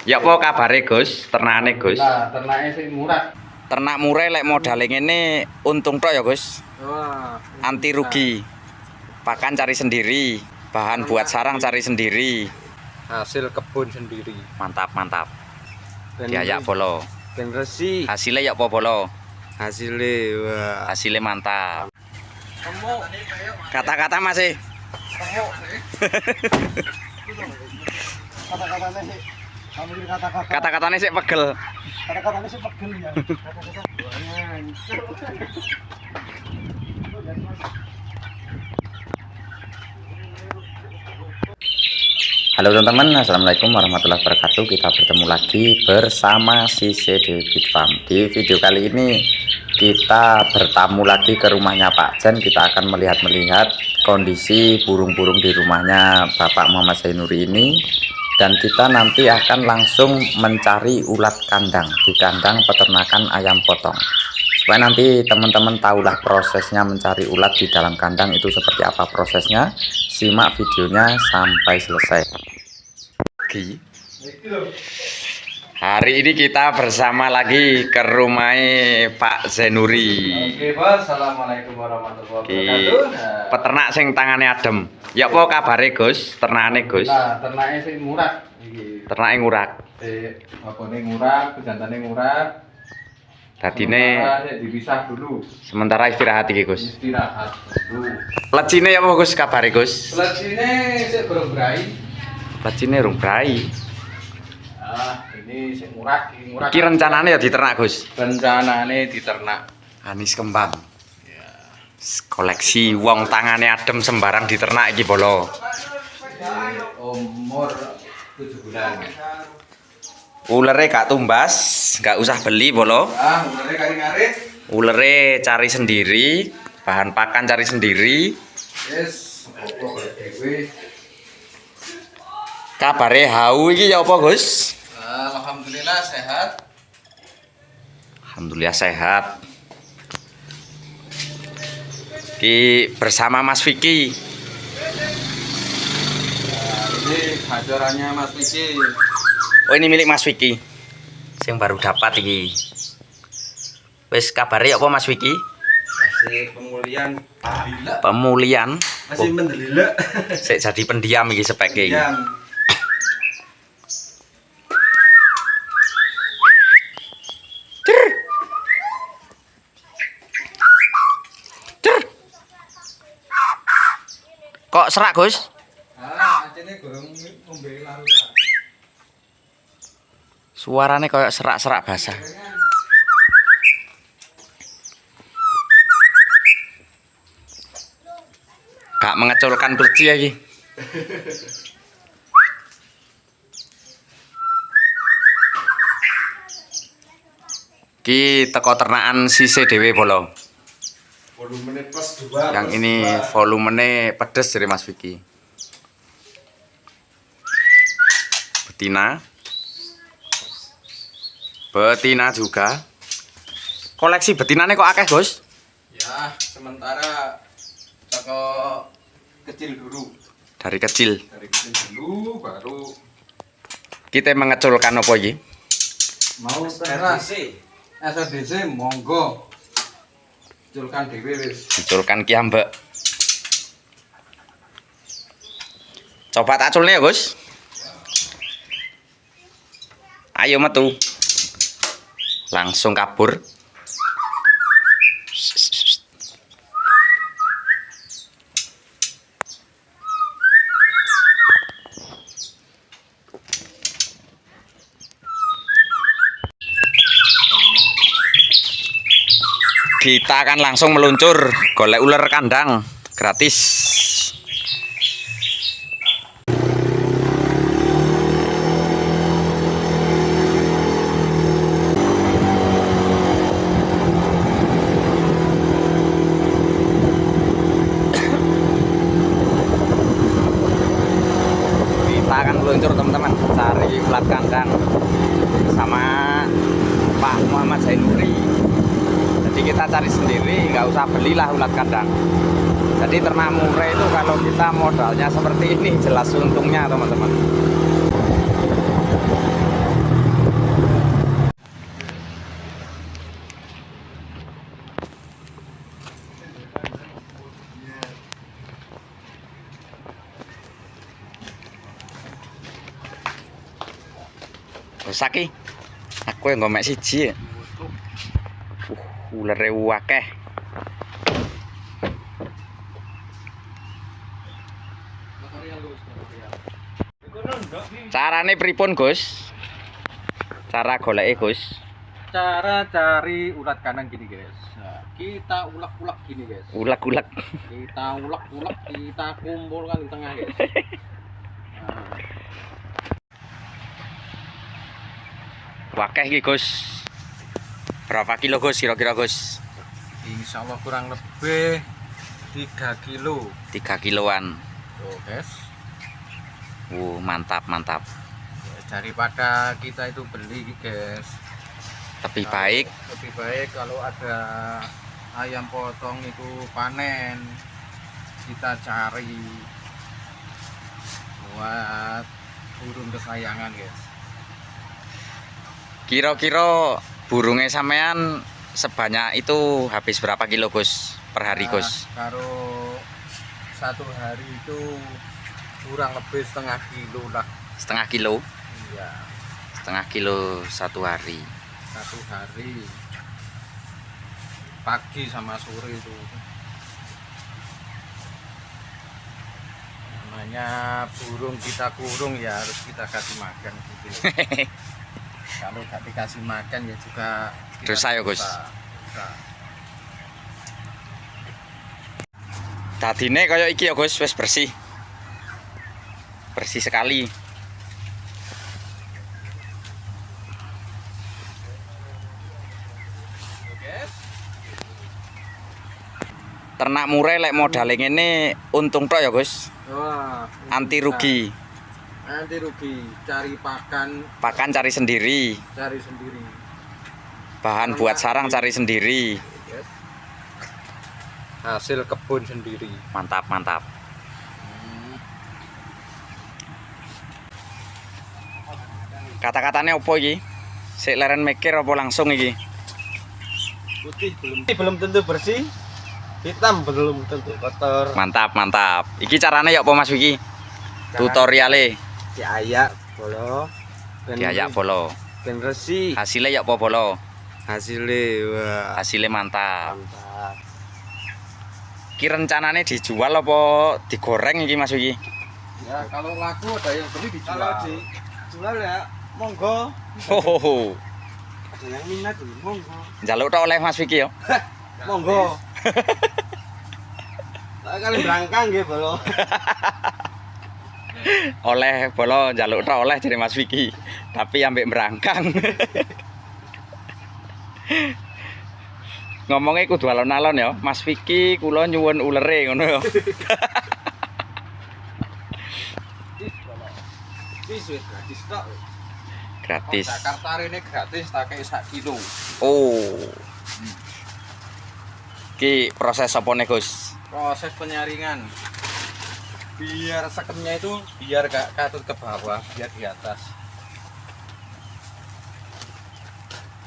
Ya apa kabare Gus? Ternakane Gus. Nah, ternaknya sih murah. Ternak murah lek modale ngene untung tok ya Gus. Wah, Anti rugi. Pakan cari sendiri, bahan buat sarang cari sendiri. hasil kebun sendiri. Mantap, mantap. Dan Diayak bolo. dan resi Hasilnya ya apa bolo? hasilnya wah. Hasilnya mantap. Kamu Kata-kata masih. kata-katanya sih. Kamu ini kata-kata. Kata-katanya sih pegel. Kata-katanya sih pegel ya. Kata-kata. Halo teman-teman, assalamualaikum warahmatullahi wabarakatuh. Kita bertemu lagi bersama Sise Dewi Bit Farm. Di video kali ini kita bertamu lagi ke rumahnya Pak Jan. Kita akan melihat kondisi burung-burung di rumahnya Bapak Muhammad Zainuri ini. Dan kita nanti akan langsung mencari ulat kandang di kandang peternakan ayam potong. Supaya nanti teman-teman tahulah prosesnya mencari ulat di dalam kandang itu seperti apa prosesnya. Simak videonya sampai selesai. Hari ini kita bersama lagi ke rumah Pak Zainuri. Oke, Bos. Assalamualaikum warahmatullahi wabarakatuh. Peternak sing tangane adem. Ya apa kabare Gus? Ternakane Gus. Nah, ternaknya sih murah iki. Ternake ngurak. Apane murah, pejantane murah. Dadine dipisah dulu. sementara istirahat iki Gus. Istirahat dulu. Lecine ya apa Gus kabare Gus? Selanjutnya sik berberai. Lecine rung brai. Ini sik murah, murah. Iki rencanane ya diternak Gus. Rencanane diternak. Anis kembang. Koleksi wong tangane adem sembarang diternak iki bolo. Umur 7 bulan. Ulere gak tumbas, gak usah beli bolo. Mulai kari ngarit. Ulere cari sendiri, bahan pakan cari sendiri. Yes, opo golek dhewe. Kabare hau iki ya apa Gus? Alhamdulillah sehat. Alhamdulillah sehat. Ki bersama Mas Vicky. Ini hajarannya Mas Vicky. Oh ini milik Mas Vicky. Yang baru dapat iki. Wes kabare ya apa Mas Vicky? Masih pemulihan. Pemulihan. Masih mendelila. Sik jadi pendiam iki speknya iki. Kok serak Gus? Acene gorong ngombe larutan. Suarane kayak serak-serak basah. Gak mengeculkan kleci lagi. Ki teko ternakan Sise dhewe bolo. Volumenya plus 2. Yang ini volumenya pedes dari Mas Vicky. Betina. Betina juga. Koleksi betinane kok akeh, Gus? Ya, sementara toko kecil dulu. Dari kecil. Dari kecil dulu baru Kita mengeculkan apa iki? mau SDC. SDC monggo. Culkan dhewe wis. Diculkan ki ambek. Coba tak culne ya, Gus. Ayo metu. Langsung kabur. Kita akan langsung meluncur golek ular kandang gratis. Kita akan meluncur teman-teman cari ulat kandang sama Pak Muhammad Zainuri. Jadi kita cari sendiri, nggak usah belilah ulat kandang. Jadi ternak murah itu kalau kita modalnya seperti ini jelas untungnya teman-teman. Rusak iki. Aku yang ngomek siji. Ulere akeh. Carane pripun, Gus? Cara goleke, Gus? Cara cari ulat kandang gini guys. Nah, kita ulek-ulek gini guys. Ulek-ulek. Kita ulek-ulek, kita kumpulkan di tengah guys. Nah, Wakeh iki, Gus. Berapa kilo, Gus? Kira-kira, Gus? insya Allah kurang lebih 3 kilo. 3 kiloan. Tuh guys. Mantap, mantap. Ya, daripada kita itu beli guys. Lebih baik Lebih baik kalau ada ayam potong itu panen, kita cari buat burung kesayangan guys. kira-kira burungnya sampean sebanyak itu habis berapa kilo, Gus? Per hari, Gus? Kalau satu hari itu kurang lebih setengah kilo lah. Setengah kilo? Iya, Setengah kilo satu hari. satu hari pagi sama sore itu. Namanya burung kita kurung ya harus kita kasih makan gitu. Kalau nggak dikasih makan ya juga Dosa ya, Gus? dosa. Dadine kaya iki ya, Gus, wis bersih. Bersih sekali. Ternak murai lek modale ngene untung tok ya, Gus. Wah, Anti rugi. Anti rugi, cari Pakan cari sendiri. cari sendiri. Bahan buat sarang cari sendiri. Yes. Hasil kebun sendiri. Mantap, mantap. Kata-katanya opo iki? Sik leren mikir apa langsung iki? Putih belum tentu bersih, hitam belum tentu kotor. Mantap, mantap. Iki carane ya apa Mas Wiki? Tutoriale Diayak bolo, diayak bolo. ben resik. Hasilnya ya apa bolo? Hasilnya wah Hasilnya mantap. mantap. Ki rencanane dijual apa digoreng iki Mas Wiki? Ya kalau laku ada yang beli dijual. Kalau dijual ya monggo. Hohoho. Ada yang minat monggo. Njaluk tok oleh Mas Wiki ya. Monggo. Lah kali berangkang nggih bolo. Oleh bolo njaluk tok oleh dari Mas Wiki. Tapi ambek merangkang. Ngomongnya kudu alon-alon ya. Mas Wiki kula nyuwun ulere ngono ya. Wis gratis tok. Gratis. Jakarta ini gratis tak kayak 1 kilo. Oh. Ki proses apa nih, Gus? Proses penyaringan. Biar sekemnya itu biar gak katut ke bawah, biar di atas.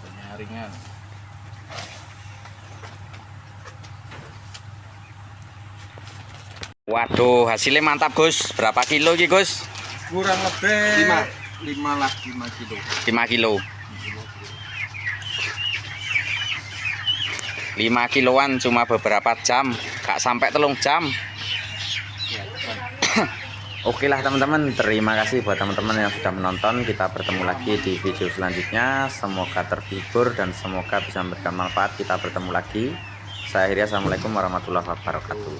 Penyaringan. Waduh, hasilnya mantap, Gus. Berapa kilo iki, Gus? Kurang lebih 5 kilo. 5 kilo. 5 kiloan cuma beberapa jam, gak sampai 3 jam. Ya, Oke lah teman-teman, terima kasih buat teman-teman yang sudah menonton. Kita bertemu lagi di video selanjutnya. Semoga terhibur dan semoga bisa memberikan manfaat. Kita bertemu lagi. Saya akhiri, assalamualaikum warahmatullahi wabarakatuh.